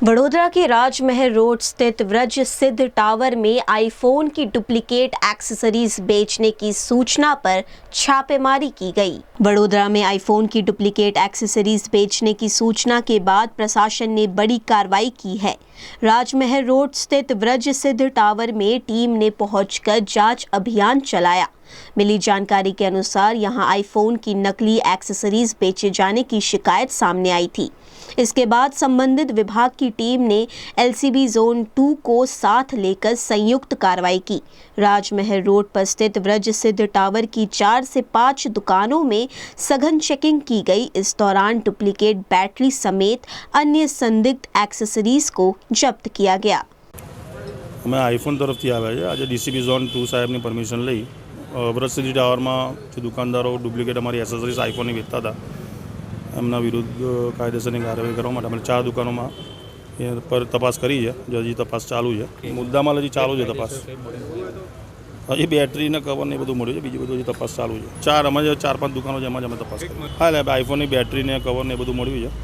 वडोदरा के राजमहल रोड स्थित व्रज सिद्ध टावर में आईफोन की डुप्लीकेट एक्सेसरीज बेचने की सूचना पर छापेमारी की गई। वडोदरा में आईफोन की डुप्लीकेट एक्सेसरीज बेचने की सूचना के बाद प्रशासन ने बड़ी कार्रवाई की है। राजमहल रोड स्थित व्रज सिद्ध टावर में टीम ने पहुंचकर जांच अभियान चलाया। मिली जानकारी के अनुसार यहां आईफोन की नकली एक्सेसरीज बेचे जाने की शिकायत सामने आई थी। इसके बाद संबंधित विभाग की टीम ने एलसीबी जोन 2 को साथ लेकर संयुक्त कार्रवाई की। राजमहल रोड पर स्थित व्रज सिद्ध टावर की 4 से 5 दुकानों में सघन चेकिंग की गई। इस दौरान डुप्लीकेट बैटरी समेत अन्य संदिग्ध एक्सेसरीज को जब्त किया गया। અમે આઈફોન તરફથી આવ્યા છે। આજે ડીસીબી ઝોન 2 સાહેબની પરમિશન લઈ વ્રજસિદ્ધિ ટાવરમાં જે દુકાનદારો ડુપ્લિકેટ અમારી એસેસરીઝ આઈફોનની વેચતા હતા એમના વિરુદ્ધ કાયદેસરની કાર્યવાહી કરવા માટે અમે 4 દુકાનોમાં એ પર તપાસ કરી છે। હજી તપાસ ચાલુ છે। મુદ્દામાં હજી ચાલુ છે તપાસ। હજી બેટરી ને કવર ને બધું મળ્યું છે। બીજી બધું હજી તપાસ ચાલુ છે। 4 અમારે 4-5 દુકાનો છે એમાં જ અમે તપાસ કરી। હા એટલે આઈફોનની બેટરી ને કવર ને બધું મળ્યું છે।